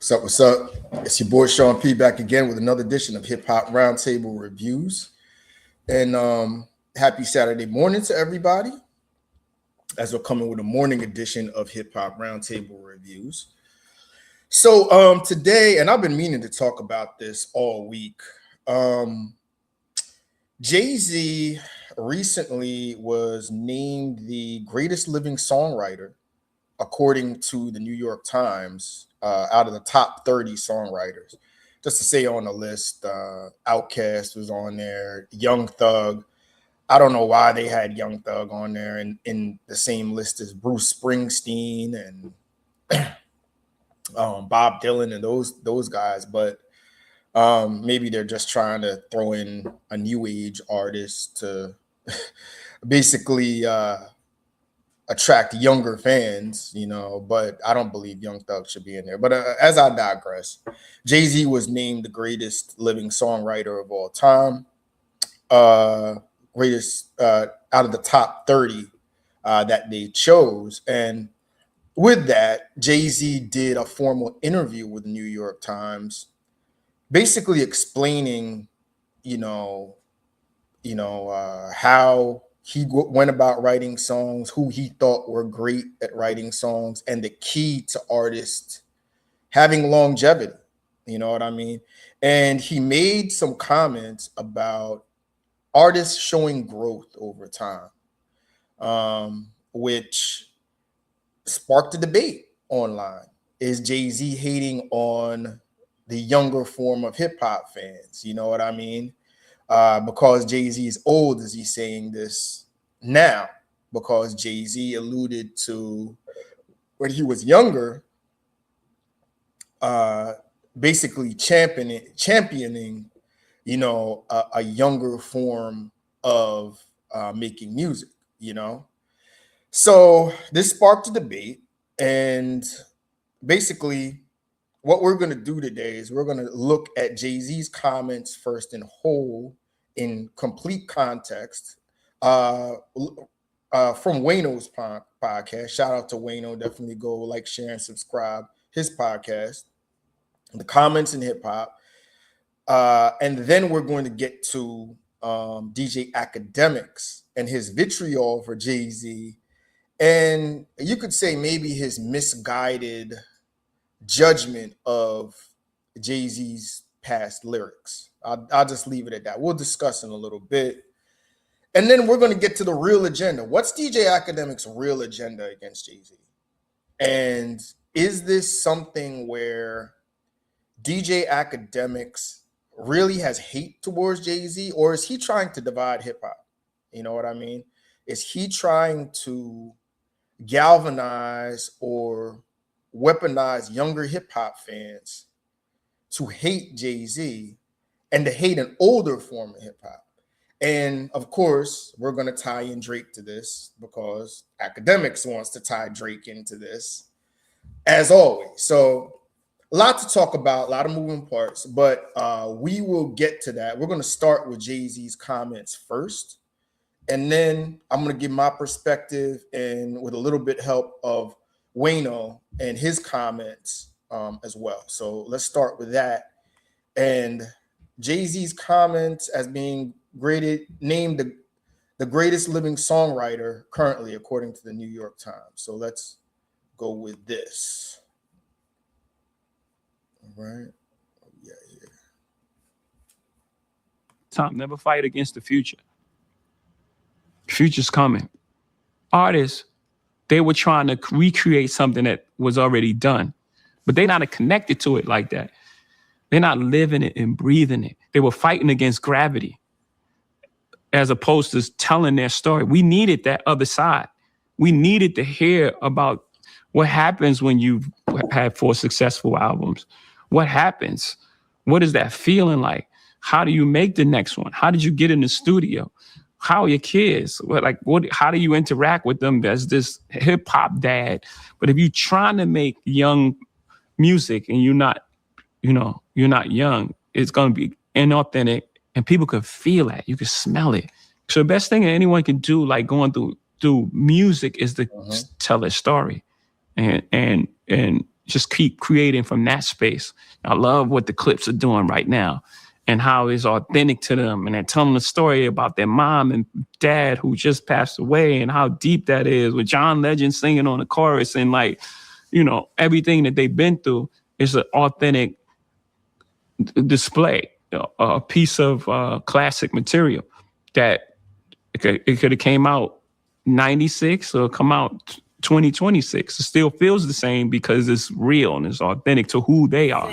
What's up? What's up? It's your boy Sean P back again with another edition of Hip Hop Roundtable Reviews. And happy Saturday morning to everybody as we're coming with a morning edition of Hip Hop Roundtable Reviews. So today, and I've been meaning to talk about this all week. Jay-Z recently was named the greatest living songwriter according to the New York Times, out of the top 30 songwriters. Just to say on the list, Outkast was on there, Young Thug. I don't know why they had Young Thug on there in the same list as Bruce Springsteen and Bob Dylan and those guys, but maybe they're just trying to throw in a new age artist to basically attract younger fans, but I don't believe Young Thug should be in there. But as I digress, Jay-Z was named the greatest living songwriter of all time, greatest out of the top 30 that they chose. And with that, Jay-Z did a formal interview with the New York Times, basically explaining, how he went about writing songs, who he thought were great at writing songs, and the key to artists having longevity. You know what I mean? And he made some comments about artists showing growth over time, which sparked a debate online. Is Jay-Z hating on the younger form of hip hop fans? You know what I mean? Because Jay-Z is old, is he saying this now? Because Jay-Z alluded to when he was younger, basically championing, a younger form of making music, So this sparked a debate, and basically what we're going to do today is we're going to look at Jay-Z's comments first in whole, in complete context, from Wayno's podcast. Shout out to Wayno. Definitely go like, share, and subscribe his podcast, the comments in hip hop. And then we're going to get to DJ Akademiks and his vitriol for Jay-Z. And you could say maybe his misguided judgment of Jay-Z's past lyrics. I'll just leave it at that. We'll discuss in a little bit. And then we're going to get to the real agenda. What's DJ Akademiks' real agenda against Jay-Z? And is this something where DJ Akademiks really has hate towards Jay-Z, or is he trying to divide hip-hop? You know what I mean? Is he trying to galvanize or weaponize younger hip-hop fans to hate Jay-Z and to hate an older form of hip-hop? And of course, we're going to tie in Drake to this because Akademiks wants to tie Drake into this, as always. So a lot to talk about, a lot of moving parts, but we will get to that. We're going to start with Jay-Z's comments first, and then I'm going to give my perspective, and with a little bit help of Wayno and his comments as well. So let's start with that. And Jay-Z's comments as being named the greatest living songwriter currently, according to the New York Times. So let's go with this. All right. Yeah. Tom, never fight against the future. Future's coming. Artists, they were trying to recreate something that was already done, but they're not connected to it like that. They're not living it and breathing it. They were fighting against gravity as opposed to telling their story. We needed that other side. We needed to hear about what happens when you've had 4 successful albums. What happens? What is that feeling like? How do you make the next one? How did you get in the studio? How are your kids? How do you interact with them as this hip hop dad? But if you're trying to make young music and you're not young, it's going to be inauthentic, and people can feel that. You can smell it. So the best thing that anyone can do, like going through music, is to tell a story. And just keep creating from that space. I love what the Clips are doing right now and how it's authentic to them. And they're telling the story about their mom and dad who just passed away and how deep that is, with John Legend singing on the chorus, and like, you know, everything that they've been through is an authentic display, a piece of classic material that it could have came out 96 or come out 2026. It still feels the same because it's real and it's authentic to who they are.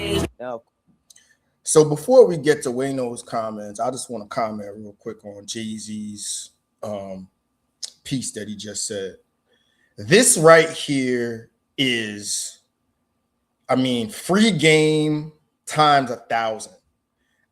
So before we get to Wayno's comments, I just want to comment real quick on Jay-Z's piece that he just said. This right here is, I mean, free game times 1,000.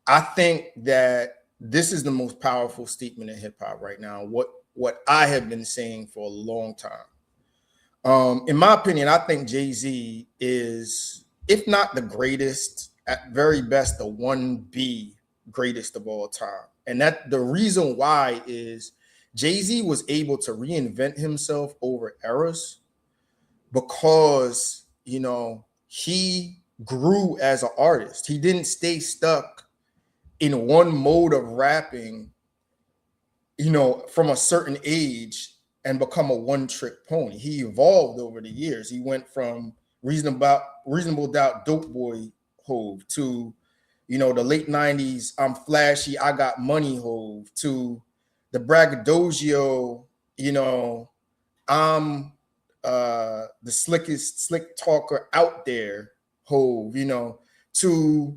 I think that this is the most powerful statement in hip hop right now. What I have been saying for a long time. In my opinion, I think Jay-Z is, if not the greatest, at very best, the 1B greatest of all time. And that the reason why is Jay-Z was able to reinvent himself over eras because, you know, he grew as an artist. He didn't stay stuck in one mode of rapping, you know, from a certain age and become a one-trick pony. He evolved over the years. He went from Reasonable Doubt Dope Boy Hove to, you know, the late 90s, I'm flashy, I got money Hove, to the braggadocio, you know, I'm the slick talker out there Hove, you know, to,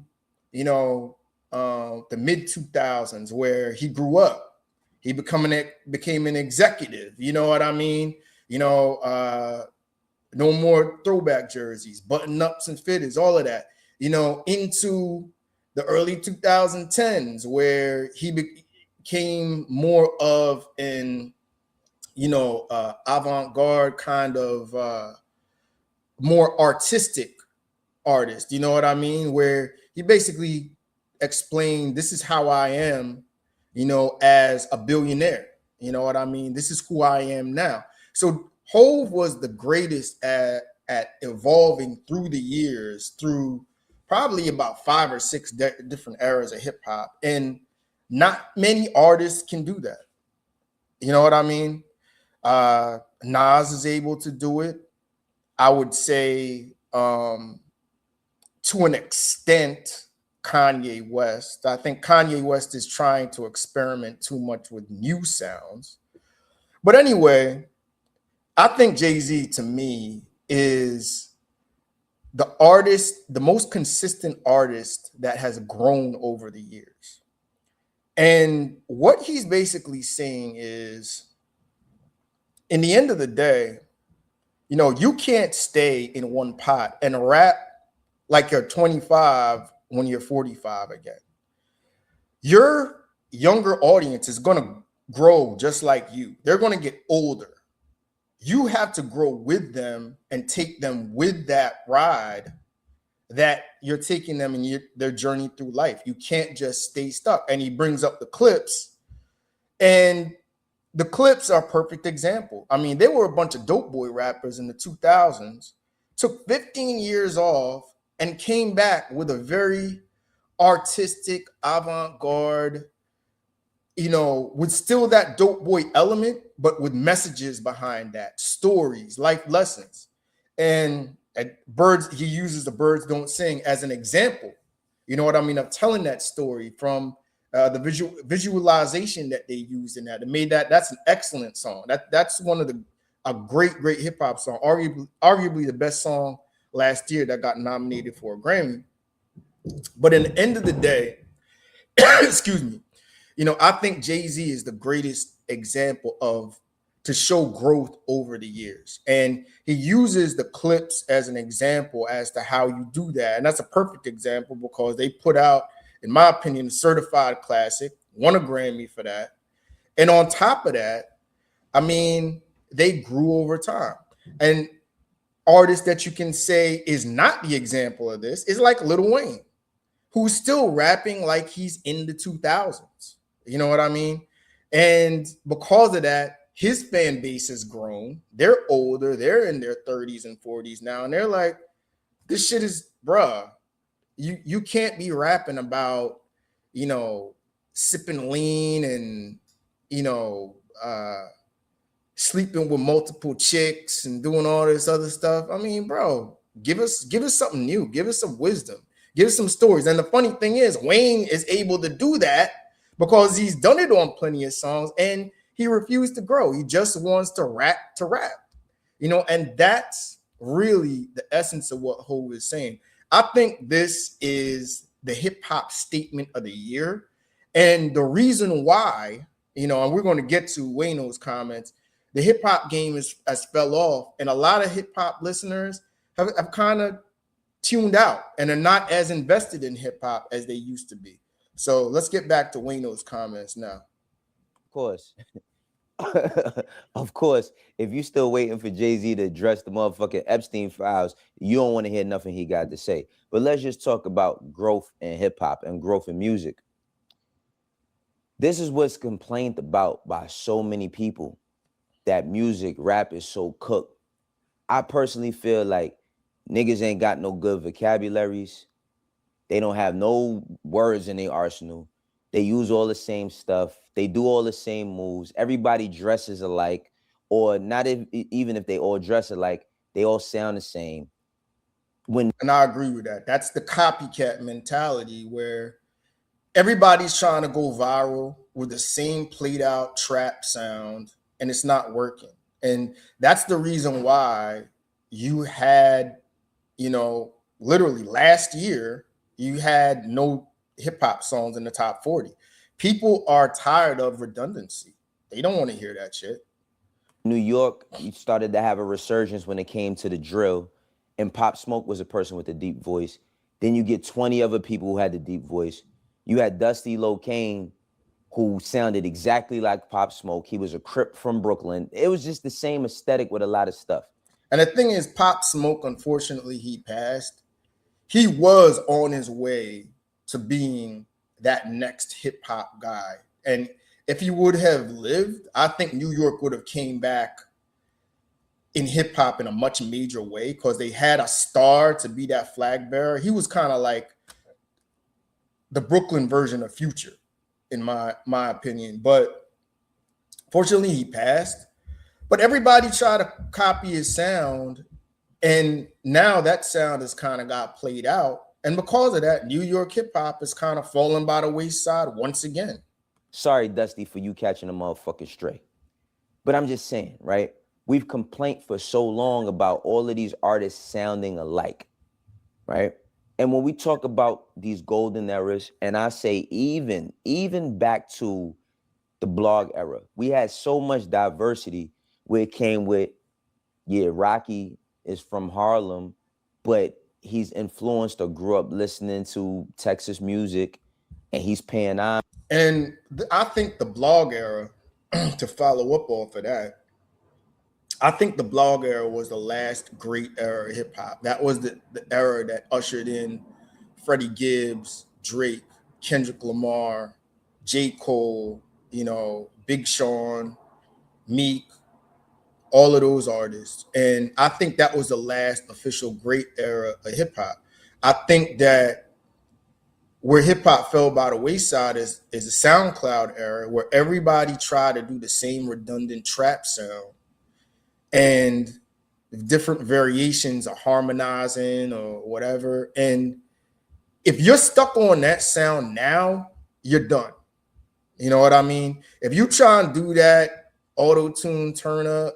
you know, the mid 2000s where he grew up, he became an executive, you know what I mean? You know, no more throwback jerseys, button ups and fitteds, all of that, you know, into the early 2010s where he became more of an, you know, avant-garde kind of more artistic artist, you know what I mean? Where he basically explained, this is how I am, you know, as a billionaire, you know what I mean? This is who I am now. So Hove was the greatest at evolving through the years, through probably about 5 or 6 different eras of hip hop. And not many artists can do that. You know what I mean? Nas is able to do it. I would say to an extent, Kanye West. I think Kanye West is trying to experiment too much with new sounds. But anyway, I think Jay-Z to me is the artist, the most consistent artist that has grown over the years. And what he's basically saying is, in the end of the day, you know, you can't stay in one pot and rap like you're 25 when you're 45 again. Your younger audience is going to grow just like you. They're going to get older. You have to grow with them and take them with that ride that you're taking them in their journey through life. You can't just stay stuck. And he brings up the Clips, and the Clips are a perfect example. I mean, they were a bunch of dope boy rappers in the 2000s, took 15 years off and came back with a very artistic, avant-garde, you know, with still that dope boy element, but with messages behind that, stories, life lessons. And Birds, he uses the Birds Don't Sing as an example, you know what I mean, of telling that story from the visualization that they used in that. It made that's an excellent song. That's one of a great hip hop song, arguably the best song last year that got nominated for a Grammy. But in the end of the day, excuse me, you know, I think Jay-Z is the greatest example to show growth over the years. And he uses the Clips as an example as to how you do that. And that's a perfect example because they put out, in my opinion, a certified classic, won a Grammy for that. And on top of that, I mean, they grew over time. And artist that you can say is not the example of this is like Lil Wayne, who's still rapping like he's in the 2000s. You know what I mean? And because of that, his fan base has grown. They're older. They're in their 30s and 40s now. And they're like, This shit is, bruh. You can't be rapping about, you know, sipping lean and, you know, sleeping with multiple chicks and doing all this other stuff. I mean, bro, give us something new. Give us some wisdom. Give us some stories. And the funny thing is, Wayne is able to do that because he's done it on plenty of songs and he refused to grow. He just wants to rap, you know, and that's really the essence of what Hov is saying. I think this is the hip hop statement of the year. And the reason why, you know, and we're going to get to Wayno's comments, the hip hop game has fell off, and a lot of hip hop listeners have kind of tuned out and are not as invested in hip hop as they used to be. So let's get back to Wayno's comments now. Of course. Of course, if you still waiting for Jay-Z to address the motherfucking Epstein files, you don't want to hear nothing he got to say. But let's just talk about growth in hip hop and growth in music. This is what's complained about by so many people, that music, rap is so cooked. I personally feel like niggas ain't got no good vocabularies. They don't have no words in their arsenal. They use all the same stuff. They do all the same moves. Everybody dresses alike, or not even if they all dress alike, they all sound the same. And I agree with that. That's the copycat mentality where everybody's trying to go viral with the same played out trap sound and it's not working. And that's the reason why you had, you know, literally last year, you had no hip hop songs in the top 40. People are tired of redundancy. They don't want to hear that shit. New York, you started to have a resurgence when it came to the drill, and Pop Smoke was a person with a deep voice. Then you get 20 other people who had the deep voice. You had Dusty Locane, who sounded exactly like Pop Smoke. He was a Crip from Brooklyn. It was just the same aesthetic with a lot of stuff. And the thing is, Pop Smoke, unfortunately, he passed. He was on his way to being that next hip hop guy. And if he would have lived, I think New York would have came back in hip hop in a much major way because they had a star to be that flag bearer. He was kind of like the Brooklyn version of Future, in my opinion. But fortunately, he passed. But everybody tried to copy his sound, and now that sound has kind of got played out. And because of that, New York hip hop is kind of falling by the wayside once again. Sorry, Dusty, for you catching a motherfucking stray. But I'm just saying, right? We've complained for so long about all of these artists sounding alike, right? And when we talk about these golden eras, and I say even back to the blog era, we had so much diversity where it came with, yeah, Rocky is from Harlem, but he's influenced or grew up listening to Texas music, and he's paying on. And I think the blog era, to follow up off of that, I think the blog era was the last great era of hip hop. That was the era that ushered in Freddie Gibbs, Drake, Kendrick Lamar, J. Cole, you know, Big Sean, Meek, all of those artists. And I think that was the last official great era of hip hop. I think that where hip hop fell by the wayside is the SoundCloud era, where everybody tried to do the same redundant trap sound and different variations of harmonizing or whatever. And if you're stuck on that sound now, you're done. You know what I mean? If you try and do that auto-tune turn up,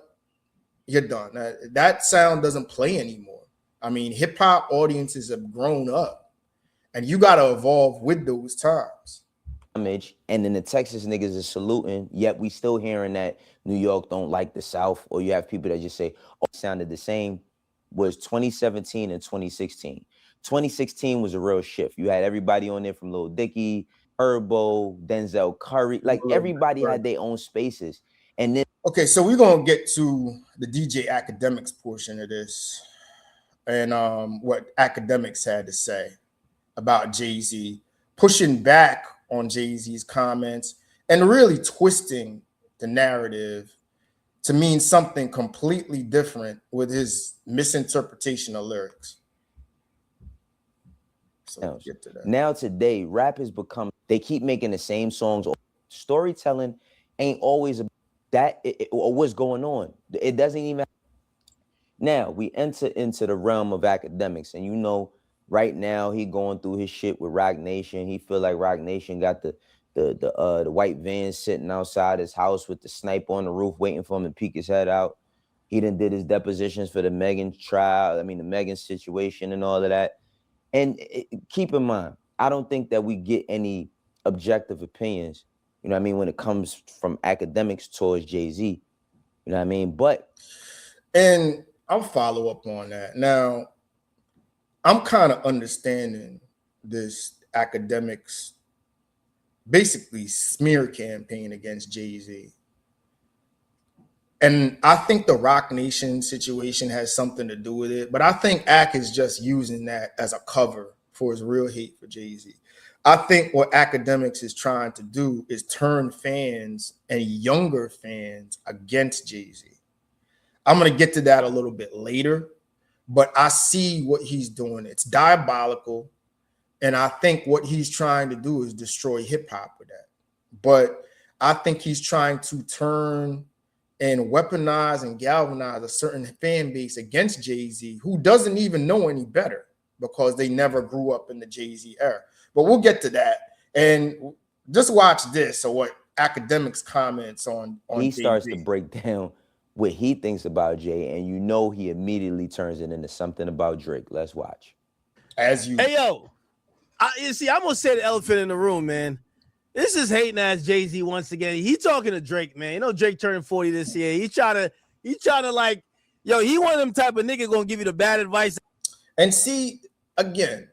you're done. That sound doesn't play anymore. I mean, hip hop audiences have grown up. And you got to evolve with those times. And then the Texas niggas is saluting, yet we still hearing that New York don't like the South, or you have people that just say, oh, it sounded the same. Was 2017 and 2016. 2016 was a real shift. You had everybody on there from Lil Dicky, Herbo, Denzel Curry. Like everybody had their own spaces. And then okay, so we're gonna get to the DJ Akademiks portion of this, and what Akademiks had to say about Jay-Z, pushing back on Jay-Z's comments and really twisting the narrative to mean something completely different with his misinterpretation of lyrics. So we'll get to that. Now today, rap has become, they keep making the same songs. Storytelling ain't always that or what's going on. It doesn't even. Now we enter into the realm of academics, and you know, right now he going through his shit with Rock Nation. He feel like Rock Nation got the white van sitting outside his house with the sniper on the roof waiting for him to peek his head out. He done did his depositions for the Megan trial. I mean, the Megan situation and all of that. And keep in mind, I don't think that we get any objective opinions, you know what I mean, when it comes from academics towards Jay-Z, you know what I mean? But. And I'll follow up on that. Now, I'm kind of understanding this academics basically smear campaign against Jay-Z. And I think the Rock Nation situation has something to do with it. But I think Ak is just using that as a cover for his real hate for Jay-Z. I think what Akademiks is trying to do is turn fans and younger fans against Jay-Z. I'm going to get to that a little bit later, but I see what he's doing. It's diabolical. And I think what he's trying to do is destroy hip hop with that. But I think he's trying to turn and weaponize and galvanize a certain fan base against Jay-Z, who doesn't even know any better because they never grew up in the Jay-Z era. But we'll get to that. And just watch this, or what Akademiks comments on he Jay-Z. Starts to break down what he thinks about Jay, and you know he immediately turns it into something about Drake. Let's watch. As you, hey yo, you see, I'm gonna say the elephant in the room, man. This is hating ass Jay-Z once again. He talking to Drake, man. You know Drake turning 40 this year. He trying to like, yo, he one of them type of nigga gonna give you the bad advice. And see, again,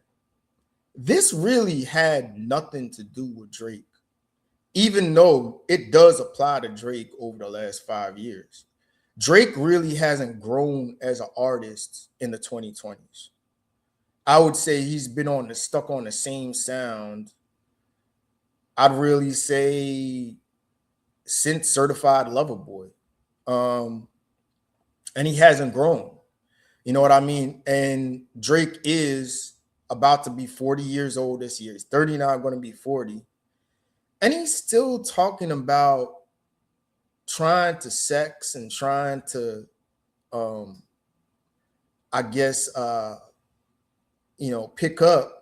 this really had nothing to do with Drake, even though it does apply to Drake over the last 5 years. Drake really hasn't grown as an artist in the 2020s. I would say he's been stuck on the same sound. I'd really say since Certified Lover Boy. And he hasn't grown. You know what I mean? And Drake is about to be 40 years old this year. He's 39, going to be 40. And he's still talking about trying to sex and trying to, I guess, pick up,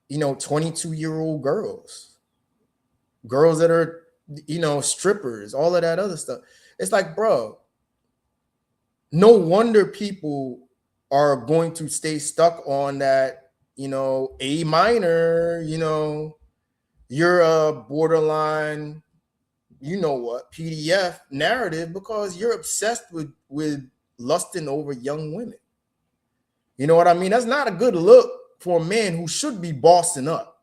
22-year-old girls that are, strippers, all of that other stuff. It's like, bro, no wonder people are going to stay stuck on that, A minor, you're a borderline, PDF narrative, because you're obsessed with lusting over young women. You know what I mean? That's not a good look for a man who should be bossing up.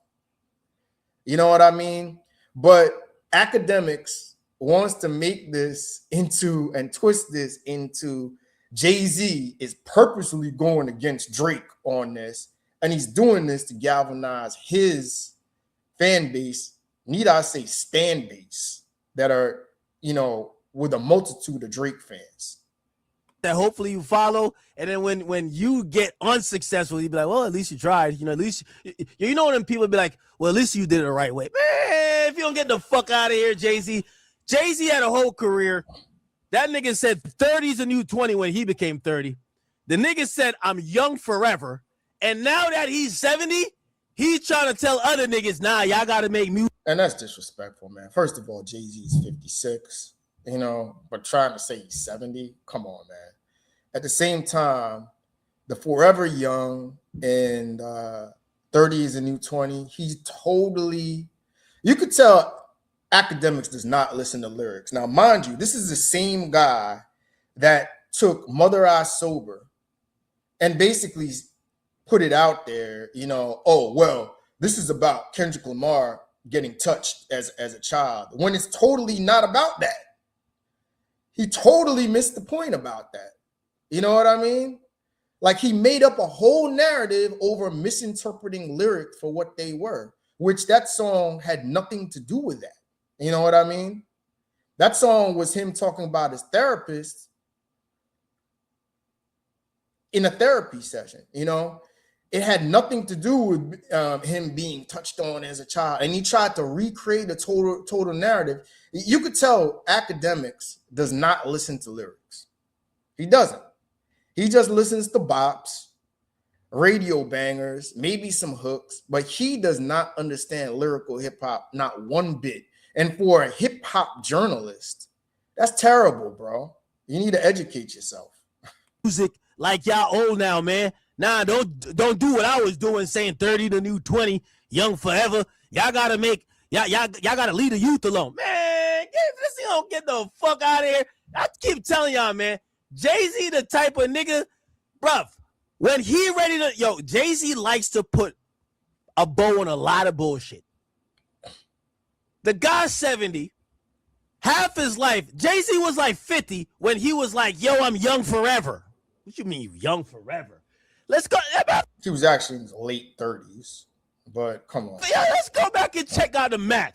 You know what I mean? But Akademiks wants to make this into and twist this into Jay-Z is purposely going against Drake on this. And he's doing this to galvanize his fan base, need I say stan base, that are, with a multitude of Drake fans. That hopefully you follow, and then when you get unsuccessful, you be like, well, at least you tried. At least when people be like, well, at least you did it the right way. Man, if you don't get the fuck out of here, Jay-Z had a whole career. That nigga said 30's a new 20 when he became 30. The nigga said, I'm young forever. And now that he's 70, he's trying to tell other niggas, nah, y'all got to make music. And that's disrespectful, man. First of all, Jay-Z is 56, but trying to say he's 70, come on, man. At the same time, the forever young and 30 is a new 20. He's totally, you could tell Akademiks does not listen to lyrics. Now, mind you, this is the same guy that took Mother I Sober and basically put it out there, oh, well, this is about Kendrick Lamar getting touched as a child, when it's totally not about that. He totally missed the point about that. You know what I mean? Like, he made up a whole narrative over misinterpreting lyrics for what they were, which that song had nothing to do with that. You know what I mean? That song was him talking about his therapist in a therapy session, it had nothing to do with him being touched on as a child, and he tried to recreate a total narrative. You could tell Akademiks does not listen to lyrics. He doesn't. He just listens to bops, radio bangers, maybe some hooks, but he does not understand lyrical hip hop, not one bit. And for a hip hop journalist, that's terrible, bro. You need to educate yourself. Music like y'all old now, man. Nah, don't do what I was doing, saying 30 the new 20, young forever. Y'all gotta make y'all gotta leave the youth alone. Man, this don't get the fuck out of here. I keep telling y'all, man. Jay-Z the type of nigga, bruv, when he ready to Jay-Z likes to put a bow on a lot of bullshit. The guy's 70, half his life. Jay-Z was like 50 when he was like, yo, I'm young forever. What you mean young forever? Let's go. He was actually in his late 30s, but come on. Yeah, let's go back and check out the math.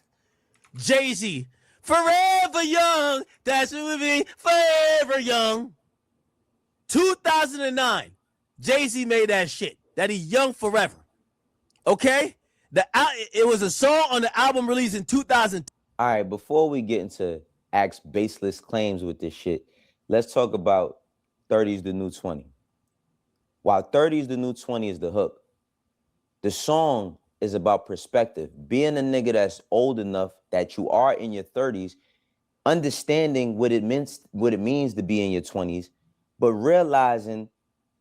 Jay-Z, forever young. That's what we be, forever young. 2009, Jay-Z made that shit. That he young forever. Okay? It was a song on the album released in 2000. All right, before we get into Act's baseless claims with this shit, let's talk about 30's the new 20. While 30's the new 20 is the hook, the song is about perspective. Being a nigga that's old enough that you are in your 30s, understanding what it means to be in your 20s, but realizing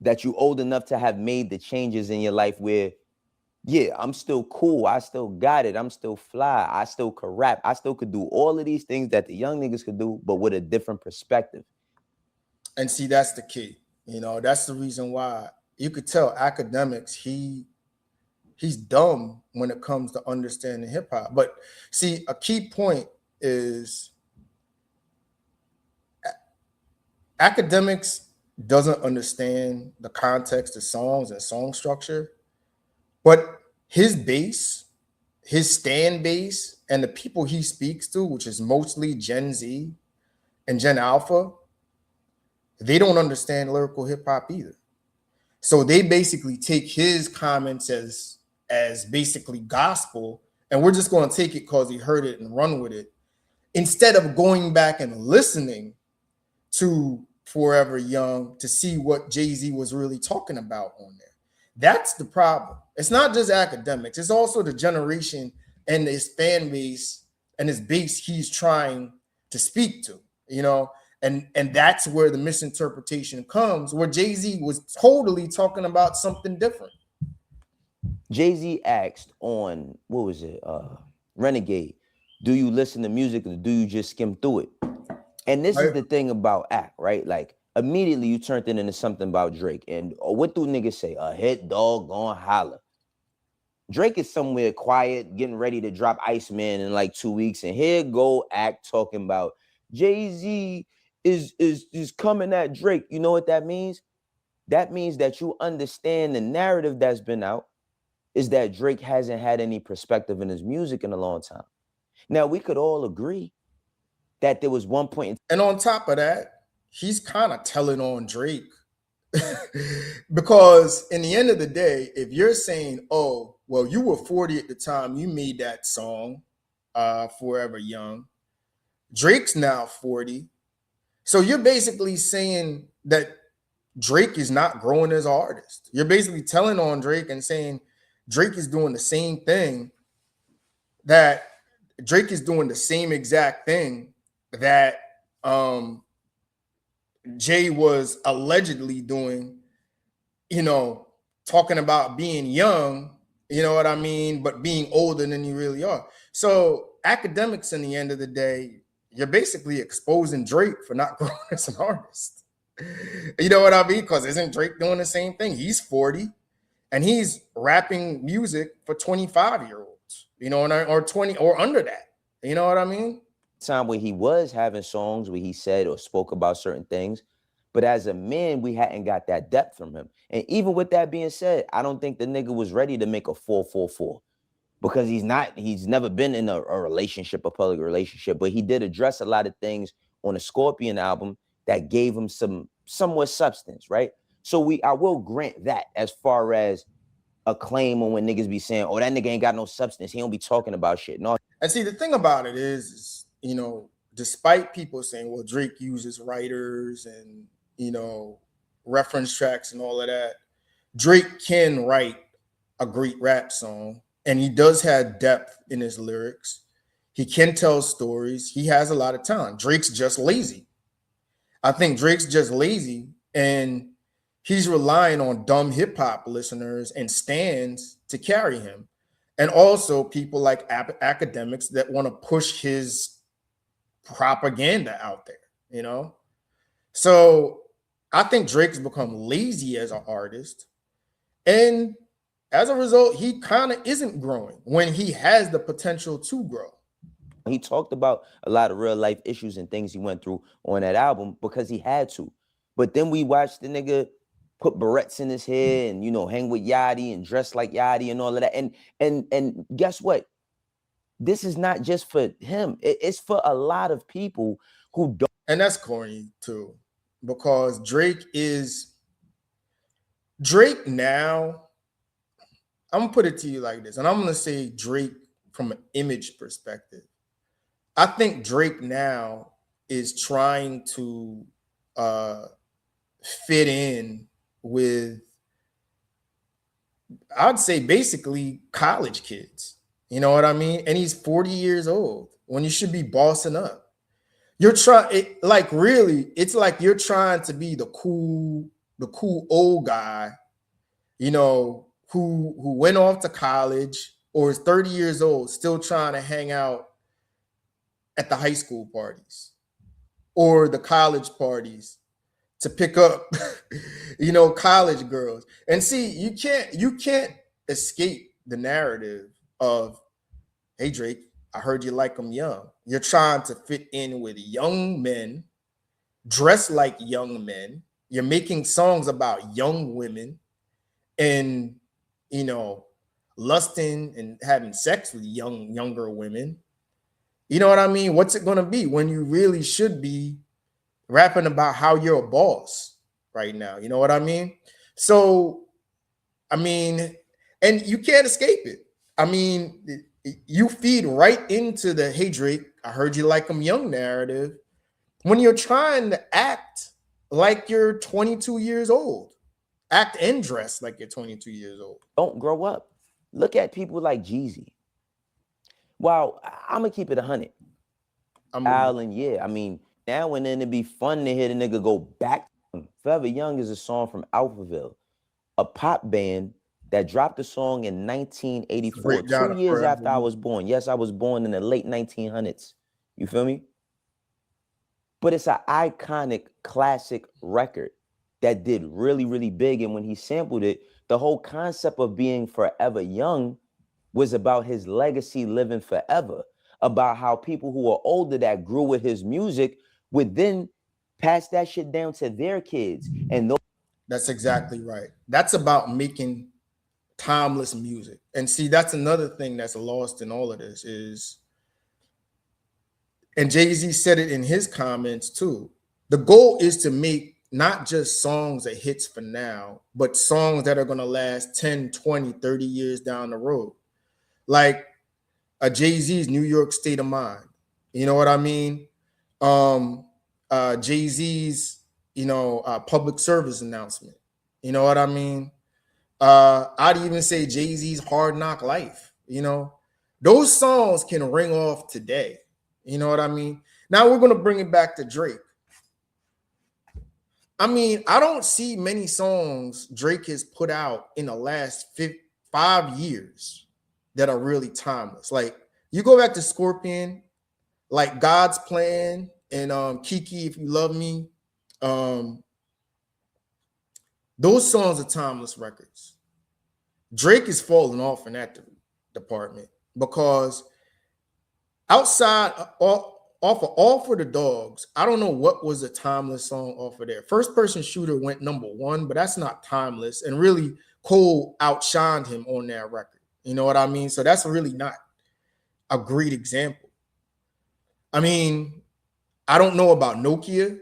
that you're old enough to have made the changes in your life where, yeah, I'm still cool. I still got it. I'm still fly. I still could rap. I still could do all of these things that the young niggas could do, but with a different perspective. And see, that's the key. You know, that's the reason why you could tell Akademiks, he's dumb when it comes to understanding hip hop. But see, a key point is Akademiks doesn't understand the context of songs and song structure, but his base, his stand base, and the people he speaks to, which is mostly Gen Z and Gen Alpha, they don't understand lyrical hip hop either. So they basically take his comments as basically gospel, and we're just going to take it because he heard it and run with it, instead of going back and listening to Forever Young to see what Jay-Z was really talking about on there. That's the problem. It's not just Akademiks. It's also the generation and his fan base and his base he's trying to speak to, you know? And that's where the misinterpretation comes, where Jay-Z was totally talking about something different. Jay-Z asked on, what was it? Renegade, do you listen to music or do you just skim through it? And this is the thing about Act, right? Like, immediately you turned it into something about Drake. And what do niggas say? A hit dog gonna holler. Drake is somewhere quiet, getting ready to drop Iceman in like 2 weeks. And here go Act talking about Jay-Z is coming at Drake. You know what that means? That means that you understand the narrative that's been out is that Drake hasn't had any perspective in his music in a long time. Now, we could all agree that there was one point. And on top of that, he's kind of telling on Drake. Because in the end of the day, if you're saying, oh, well, you were 40 at the time you made that song, Forever Young. Drake's now 40. So you're basically saying that Drake is not growing as an artist. You're basically telling on Drake and saying Drake is doing the same thing that Drake is doing the same exact thing that Jay was allegedly doing, you know, talking about being young, you know what I mean, but being older than you really are. So Akademiks, in the end of the day, you're basically exposing Drake for not growing as an artist. You know what I mean? Because isn't Drake doing the same thing? He's 40 and he's rapping music for 25-year-olds, you know, or 20 or under that. You know what I mean? Time where he was having songs where he said or spoke about certain things, but as a man, we hadn't got that depth from him. And even with that being said, I don't think the nigga was ready to make a 444 because he's never been in a relationship, a public relationship, but he did address a lot of things on the Scorpion album that gave him somewhat substance, right? So I will grant that as far as acclaim on when niggas be saying, oh, that nigga ain't got no substance. He don't be talking about shit. No. And see, the thing about it is, you know, despite people saying, well, Drake uses writers and, you know, reference tracks and all of that, Drake can write a great rap song, and he does have depth in his lyrics. He can tell stories. He has a lot of talent. Drake's just lazy. I think Drake's just lazy, and he's relying on dumb hip hop listeners and stans to carry him. And also people like academics that want to push his propaganda out there, you know? So I think Drake's become lazy as an artist. And as a result, he kind of isn't growing when he has the potential to grow. He talked about a lot of real life issues and things he went through on that album because he had to. But then we watched the nigga put barrettes in his hair and, you know, hang with Yachty and dress like Yachty and all of that. And guess what? This is not just for him. It's for a lot of people who don't. And that's corny too, because Drake now, I'm gonna put it to you like this, and I'm gonna say Drake from an image perspective. I think Drake now is trying to fit in with, I'd say, basically college kids. You know what I mean? And he's 40 years old when you should be bossing up. You're trying, like, really, it's like you're trying to be the cool old guy, you know, who went off to college or is 30 years old, still trying to hang out at the high school parties or the college parties to pick up, you know, college girls. And see, you can't escape the narrative of, hey, Drake, I heard you like them young. You're trying to fit in with young men, dress like young men. You're making songs about young women and, you know, lusting and having sex with younger women. You know what I mean? What's it going to be when you really should be rapping about how you're a boss right now? You know what I mean? So, I mean, and you can't escape it. I mean, you feed right into the, hey, Drake, I heard you like them young narrative when you're trying to act like you're 22 years old. Act and dress like you're 22 years old. Don't grow up. Look at people like Jeezy. Well, I'm going to keep it 100. Alan, yeah. I mean, now and then it'd be fun to hear the nigga go back. Forever Young is a song from Alphaville, a pop band that dropped the song in 1984, 2 years after I was born. Yes, I was born in the late 1900s. You feel me? But it's an iconic classic record that did really, really big. And when he sampled it, the whole concept of being forever young was about his legacy living forever, about how people who are older that grew with his music would then pass that shit down to their kids. And that's exactly right. That's about making timeless music. And see, that's another thing that's lost in all of this is, and Jay-Z said it in his comments too, the goal is to make not just songs that hits for now, but songs that are going to last 10, 20, 30 years down the road. Like a Jay-Z's New York State of Mind. You know what I mean? Jay-Z's, you know, public service announcement. You know what I mean? I'd even say Jay-Z's Hard Knock Life. You know, those songs can ring off today. You know what I mean? Now we're going to bring it back to Drake. I mean, I don't see many songs Drake has put out in the last 5 years that are really timeless. Like, you go back to Scorpion, like God's Plan and Kiki, If You Love Me. Those songs are timeless records. Drake is falling off in that department because outside off of All for the Dogs, I don't know what was a timeless song off of there. First Person Shooter went #1, but that's not timeless. And really, Cole outshined him on that record. You know what I mean? So that's really not a great example. I mean, I don't know about Nokia,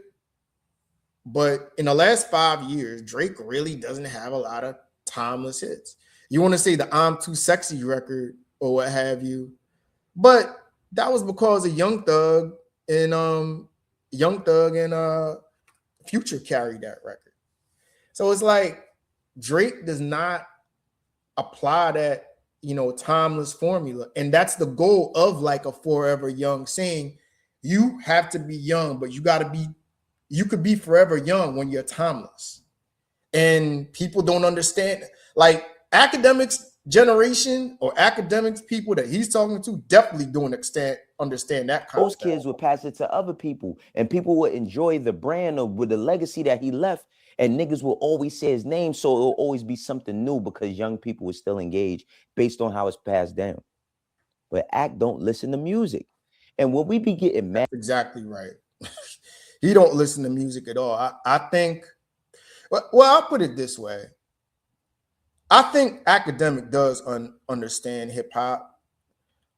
but in the last 5 years, Drake really doesn't have a lot of timeless hits. You want to say the I'm Too Sexy record or what have you. But that was because of Young Thug and Future carried that record. So it's like Drake does not apply that, timeless formula. And that's the goal of like a Forever Young, saying you have to be young, but you could be forever young when you're timeless. And people don't understand. Like Akademiks generation or Akademiks people that he's talking to definitely don't understand that concept. Those kids would pass it to other people, and people would enjoy the brand of with the legacy that he left. And niggas will always say his name, so it'll always be something new because young people will still engage based on how it's passed down. But Act don't listen to music, and when we be getting mad, that's exactly right. He don't listen to music at all. I think. Well, I'll put it this way. I think Academic does understand hip hop,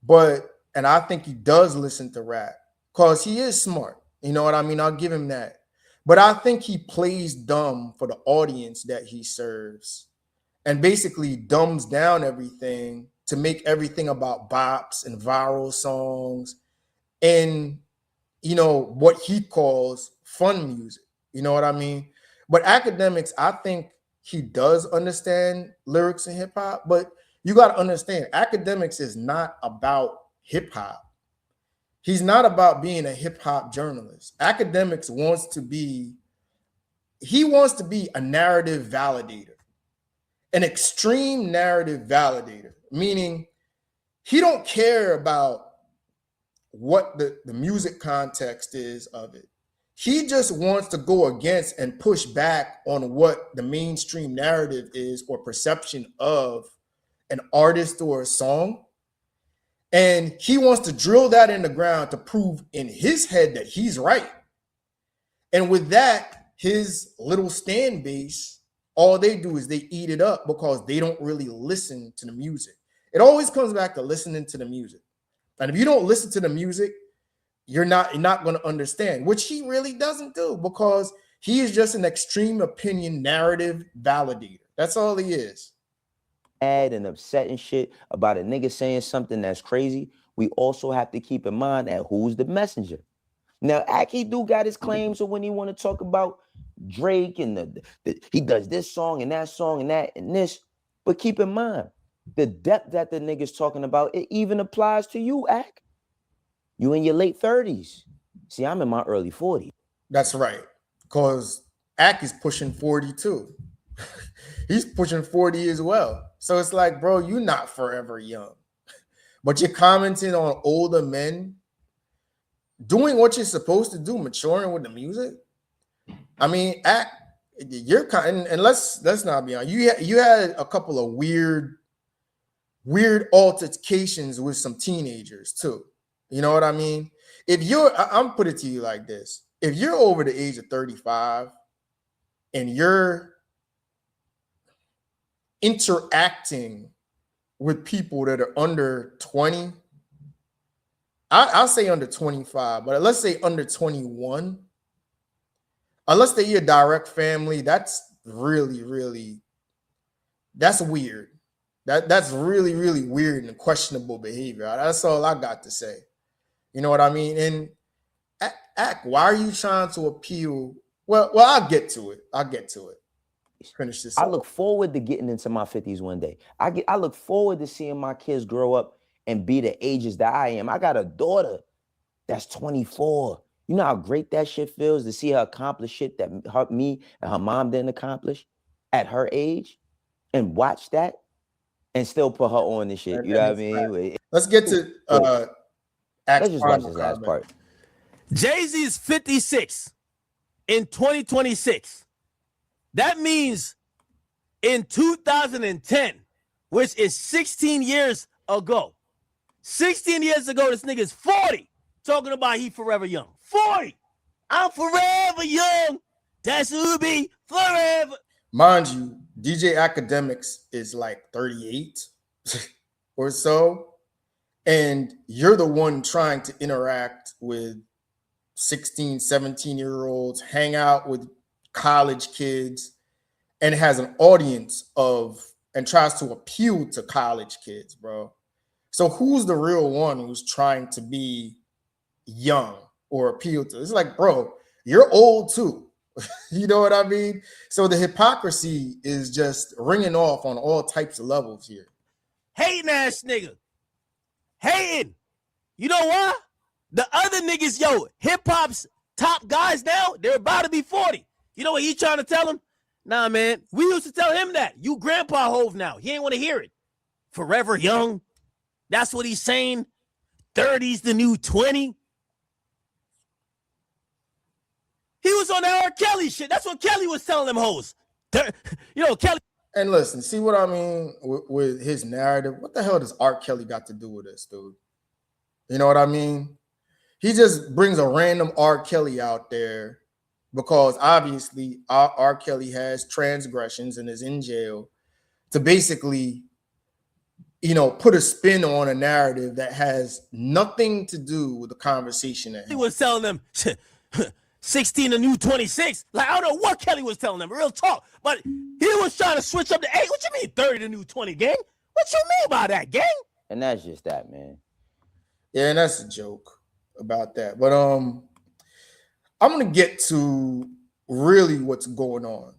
and I think he does listen to rap because he is smart. You know what I mean? I'll give him that. But I think he plays dumb for the audience that he serves and basically dumbs down everything to make everything about bops and viral songs and, what he calls fun music. You know what I mean? But Academics, I think he does understand lyrics in hip hop, but you got to understand, Academics is not about hip hop. He's not about being a hip hop journalist. Academics wants to be a narrative validator, an extreme narrative validator, meaning he don't care about what the music context is of it. He just wants to go against and push back on what the mainstream narrative is or perception of an artist or a song. And he wants to drill that in the ground to prove in his head that he's right. And with that, his little stand base, all they do is they eat it up because they don't really listen to the music. It always comes back to listening to the music. And if you don't listen to the music, you're not going to understand, which he really doesn't do because he is just an extreme opinion narrative validator. That's all he is. Mad and upset and shit about a nigga saying something that's crazy, we also have to keep in mind that who's the messenger. Now, Aki do got his claims of when he want to talk about Drake and he does this song and that song and that and this, but keep in mind the depth that the nigga's talking about, it even applies to you, Ak. You in your late 30s. See, I'm in my early 40s. That's right, because Ak is pushing 40 too. He's pushing 40 as well. So it's like, bro, you're not forever young. But you're commenting on older men doing what you're supposed to do, maturing with the music. I mean, you're kind, and let's not be honest. You had a couple of weird altercations with some teenagers too. You know what I mean? I'm put it to you like this: if you're over the age of 35 and you're interacting with people that are under 20, I'll say under 25, but let's say under 21, unless they're your direct family, that's really, really, that's weird. That's really, really weird and questionable behavior. That's all I got to say. You know what I mean? And why are you trying to appeal? Well, I'll get to it. Finish this. I look forward to getting into my 50s one day. I look forward to seeing my kids grow up and be the ages that I am. I got a daughter that's 24. You know how great that shit feels to see her accomplish shit that me and her mom didn't accomplish at her age, and watch that and still put her on this shit. You know what I mean? Let's get to let's just watch this last part. Jay-Z is 56 in 2026. That means in 2010, which is 16 years ago. 16 years ago, this nigga's 40, talking about he forever young. 40. I'm forever young. That's who be forever. Mind you, DJ Akademiks is like 38 or so. And you're the one trying to interact with 16, 17-year-olds, hang out with college kids, and has an audience of and tries to appeal to college kids, bro. So who's the real one who's trying to be young or appeal to? It's like, bro, you're old too. You know what I mean? So the hypocrisy is just ringing off on all types of levels here. Hating ass nigga. Hating. You know why? The other niggas, yo, hip-hop's top guys now, they're about to be 40. You know what he's trying to tell them? Nah, man, we used to tell him that. You grandpa Hove now. He ain't want to hear it. Forever young. That's what he's saying. 30's the new 20. He was on that R. Kelly shit. That's what Kelly was telling them hoes. You know, Kelly. And listen, see what I mean with his narrative? What the hell does R. Kelly got to do with this, dude? You know what I mean? He just brings a random R. Kelly out there because obviously R. Kelly has transgressions and is in jail to basically, you know, put a spin on a narrative that has nothing to do with the conversation. He was telling them 16 the new 26. Like, I don't know what Kelly was telling them, real talk. But he was trying to switch up the 8. What you mean 30 the new 20, gang? What you mean by that, gang? And that's just that, man. Yeah, and that's a joke about that. But I'm gonna get to really what's going on.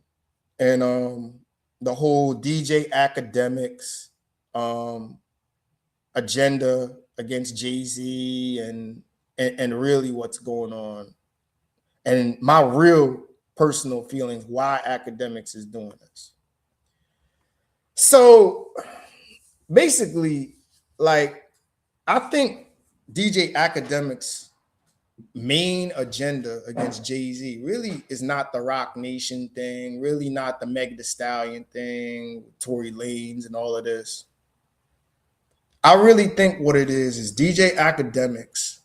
And the whole DJ Akademiks agenda against Jay-Z and really what's going on. And my real personal feelings why Akademiks is doing this. So basically, like, I think DJ Akademiks' main agenda against Jay-Z really is not the Rock Nation thing, really not the Meg Thee Stallion thing, Tory Lanez and all of this. I really think what it is DJ Akademiks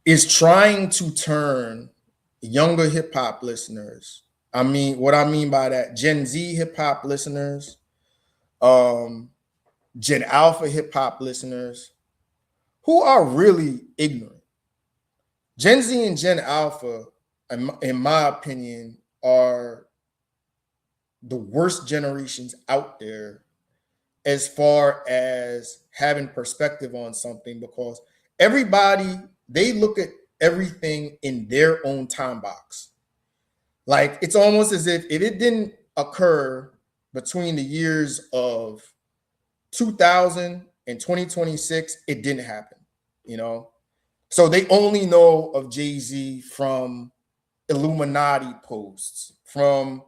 is trying to turn younger hip hop listeners. I mean, what I mean by that, Gen Z hip hop listeners, Gen Alpha hip hop listeners who are really ignorant. Gen Z and Gen Alpha, in my opinion, are the worst generations out there as far as having perspective on something, because everybody, they look at everything in their own time box. Like, it's almost as if it didn't occur between the years of 2000 and 2026, it didn't happen, you know? So they only know of Jay-Z from Illuminati posts, from,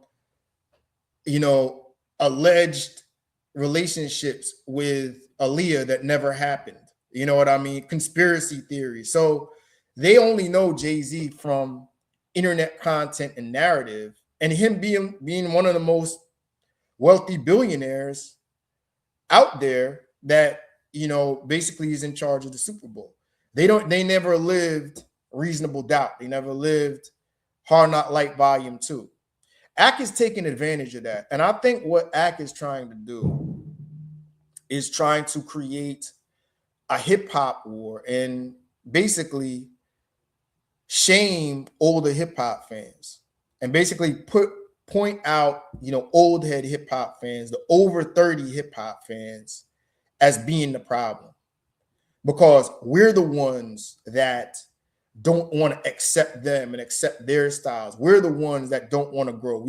you know, alleged relationships with Aaliyah that never happened. You know what I mean? Conspiracy theories. So they only know Jay-Z from internet content and narrative, and him being one of the most wealthy billionaires out there that, you know, basically is in charge of the Super Bowl. They never lived Reasonable Doubt. They never lived Hard Knock Life Volume 2. Ak is taking advantage of that. And I think what Ak is trying to do is trying to create a hip hop war and basically shame older hip hop fans and basically point out, you know, old head hip hop fans, the over 30 hip hop fans, as being the problem, because we're the ones that don't want to accept them and accept their styles. We're the ones that don't want to grow.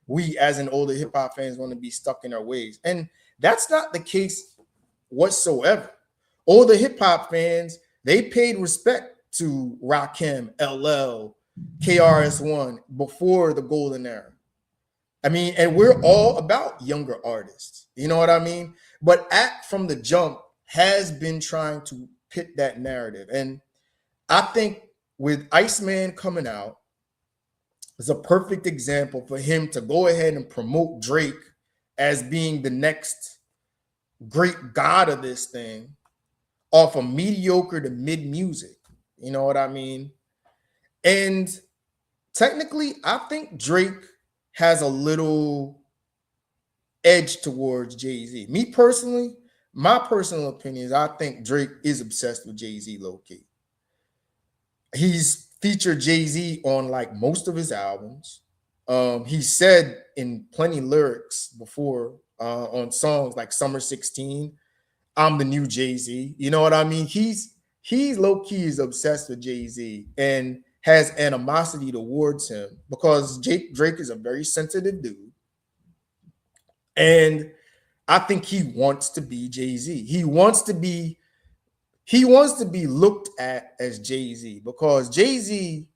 We as an older hip hop fans want to be stuck in our ways. And that's not the case whatsoever. Older hip hop fans, they paid respect to Rakim, LL, KRS-One before the golden era. I mean, and we're all about younger artists. You know what I mean? But Ak from the jump has been trying to pit that narrative. And I think with Iceman coming out, is a perfect example for him to go ahead and promote Drake as being the next great god of this thing off of mediocre to mid music. You know what I mean? And technically, I think Drake has a little edge towards Jay-Z. Me personally, my personal opinion is I think Drake is obsessed with Jay-Z low-key. He's featured Jay-Z on like most of his albums. He said in plenty lyrics before on songs like Summer 16, I'm the new Jay-Z. You know what I mean? He's low-key is obsessed with Jay-Z and has animosity towards him because Drake is a very sensitive dude. And I think he wants to be Jay-Z. He wants to be looked at as Jay-Z because Jay-Z,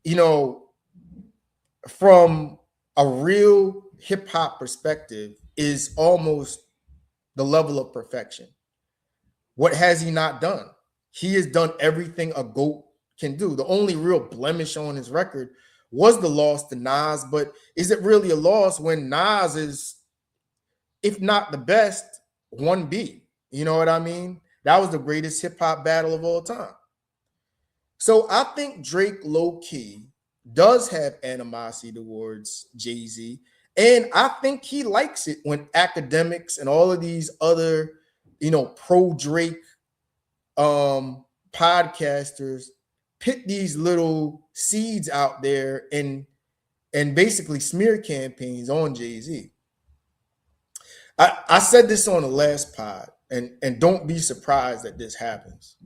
you know, from a real hip hop perspective, is almost the level of perfection. What has he not done? He has done everything a GOAT can do. The only real blemish on his record was the loss to Nas, but is it really a loss when Nas is, if not the best, 1B? You know what I mean? That was the greatest hip hop battle of all time. So I think Drake low-key does have animosity towards Jay-Z. And I think he likes it when Akademiks and all of these other, pro-Drake podcasters put these little seeds out there and basically smear campaigns on Jay-Z. I said this on the last pod, and don't be surprised that this happens.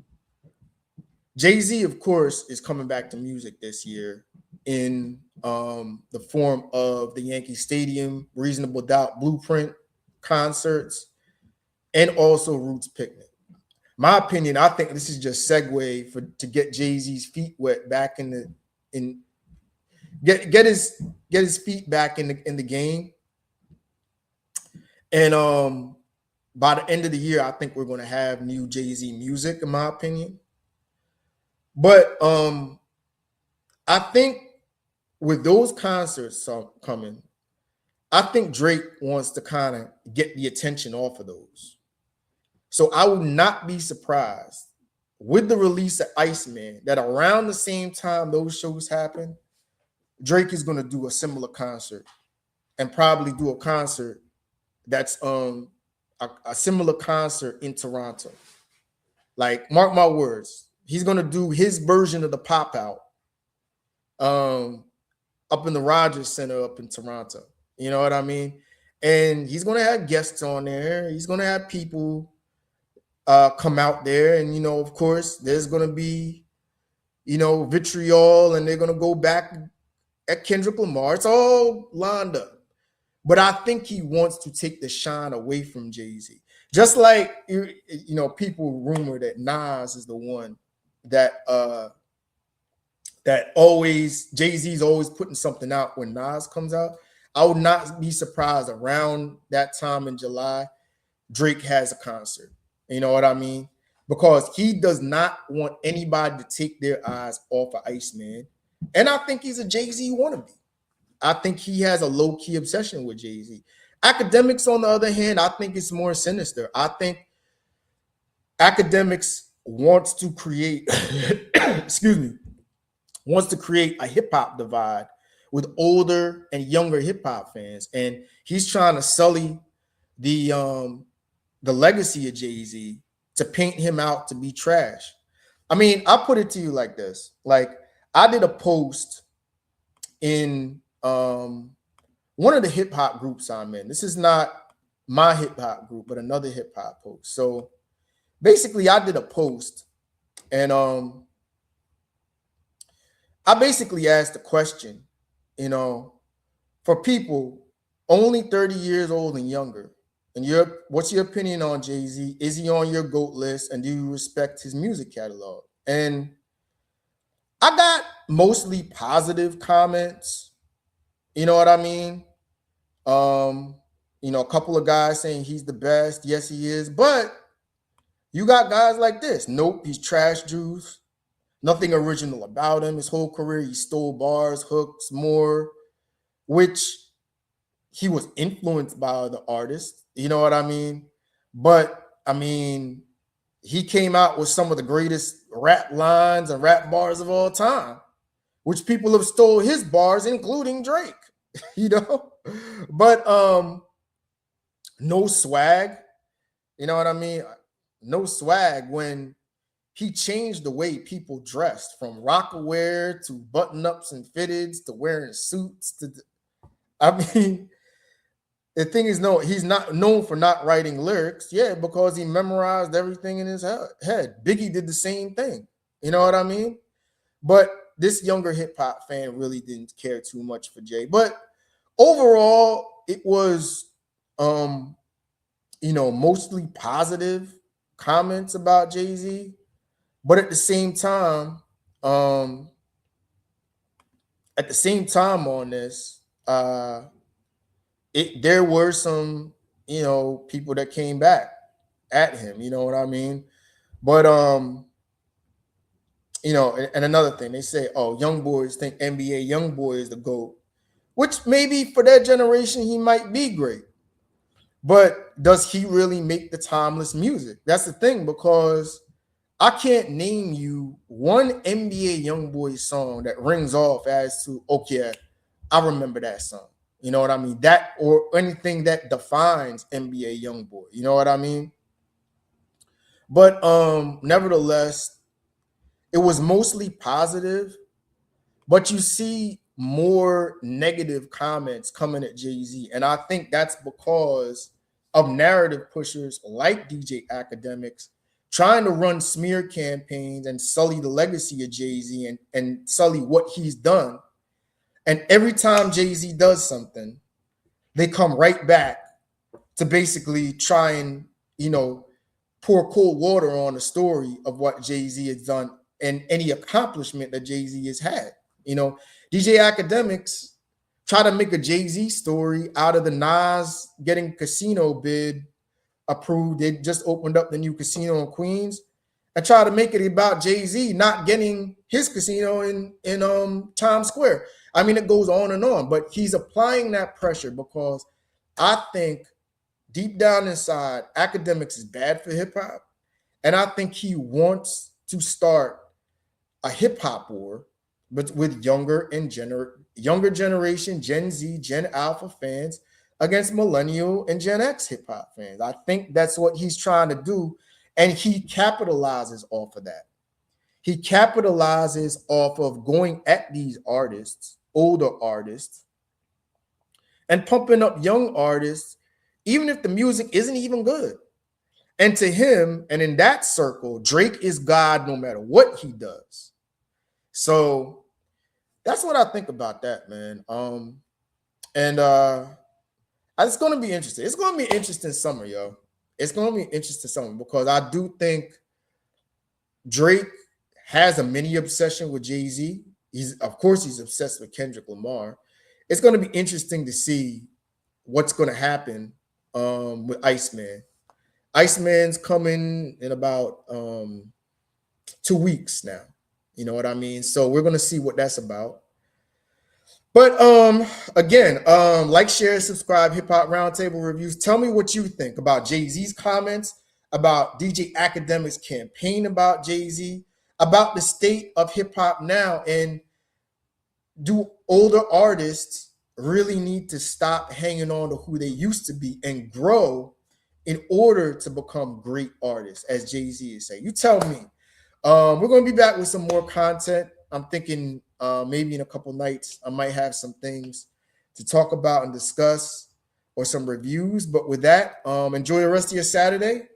Jay-Z, of course, is coming back to music this year in the form of the Yankee Stadium, Reasonable Doubt Blueprint concerts, and also Roots Picnic. My opinion, I think this is just segue to get Jay-Z's feet wet back get his feet back in the game. And by the end of the year, I think we're going to have new Jay-Z music, in my opinion. But I think with those concerts coming, I think Drake wants to kind of get the attention off of those. So I would not be surprised with the release of Iceman that around the same time those shows happen, Drake is going to do a similar concert and probably do a concert that's a similar concert in Toronto. Like, mark my words. He's going to do his version of the pop out up in the Rogers Center up in Toronto. You know what I mean? And he's going to have guests on there. He's going to have people come out there. And, of course, there's going to be, vitriol, and they're going to go back at Kendrick Lamar. It's all lined up. But I think he wants to take the shine away from Jay-Z. Just like, people rumor that Nas is the one that Jay-Z's always putting something out when Nas comes out. I would not be surprised around that time in July, Drake has a concert. You know what I mean? Because he does not want anybody to take their eyes off of Iceman. And I think he's a Jay-Z wannabe. I think he has a low-key obsession with Jay-Z. Akademiks, on the other hand, I think it's more sinister. I think Akademiks wants to create, wants to create a hip-hop divide with older and younger hip-hop fans. And he's trying to sully the legacy of Jay-Z to paint him out to be trash. I mean, I'll put it to you like this. Like, I did a post in one of the hip-hop groups I'm in. This is not my hip-hop group, but another hip-hop post. So basically, I did a post, and I basically asked the question, for people only 30 years old and younger, and what's your opinion on Jay-Z? Is he on your GOAT list, and do you respect his music catalog? And I got mostly positive comments. You know what I mean? A couple of guys saying he's the best. Yes, he is. But you got guys like this. Nope, he's trash juice. Nothing original about him. His whole career, he stole bars, hooks, more, which he was influenced by other artists. You know what I mean? But, I mean, he came out with some of the greatest rap lines and rap bars of all time, which people have stole his bars, including Drake, but no swag, you know what I mean? No swag when he changed the way people dressed, from rockaware to button-ups and fitteds to wearing suits. I mean, the thing is, no, he's not known for not writing lyrics. Yeah, because he memorized everything in his head. Biggie did the same thing. You know what I mean? But this younger hip hop fan really didn't care too much for Jay. But overall, it was, mostly positive comments about Jay-Z. But at the same time on this, there were some, people that came back at him, you know what I mean? But and another thing, they say, oh, young boys think NBA young boy is the GOAT, which maybe for that generation he might be great. But does he really make the timeless music? That's the thing, because I can't name you one NBA YoungBoy song that rings off as to, okay, I remember that song. You know what I mean? That or anything that defines NBA YoungBoy. You know what I mean? But nevertheless, it was mostly positive. But you see more negative comments coming at Jay-Z. And I think that's because of narrative pushers like DJ Akademiks trying to run smear campaigns and sully the legacy of Jay-Z and sully what he's done. And every time Jay-Z does something, they come right back to basically try and, pour cold water on the story of what Jay-Z has done and any accomplishment that Jay-Z has had. DJ Akademiks try to make a Jay-Z story out of the Nas getting casino bid approved. They just opened up the new casino in Queens, and try to make it about Jay-Z not getting his casino in Times Square. I mean, it goes on and on, but he's applying that pressure because I think deep down inside, Akademiks is bad for hip hop, and I think he wants to start a hip hop war, but with younger generation, Gen Z, Gen Alpha fans against millennial and Gen X hip hop fans. I think that's what he's trying to do, and he capitalizes off of that. He capitalizes off of going at these artists, older artists, and pumping up young artists, even if the music isn't even good. And to him, and in that circle, Drake is God no matter what he does. So that's what I think about that, man. It's going to be interesting. It's going to be an interesting summer, yo. It's going to be an interesting summer because I do think Drake has a mini obsession with Jay-Z. He's obsessed with Kendrick Lamar. It's going to be interesting to see what's going to happen with Iceman. Iceman's coming in about 2 weeks now. You know what I mean? So we're going to see what that's about. But again, like, share, subscribe, Hip Hop Roundtable Reviews. Tell me what you think about Jay-Z's comments, about DJ Akademiks' campaign about Jay-Z, about the state of hip hop now, and do older artists really need to stop hanging on to who they used to be and grow in order to become great artists, as Jay-Z is saying? You tell me. We're going to be back with some more content. I'm thinking maybe in a couple nights, I might have some things to talk about and discuss, or some reviews. But with that, enjoy the rest of your Saturday,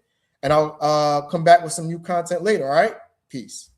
and I'll come back with some new content later. All right? Peace.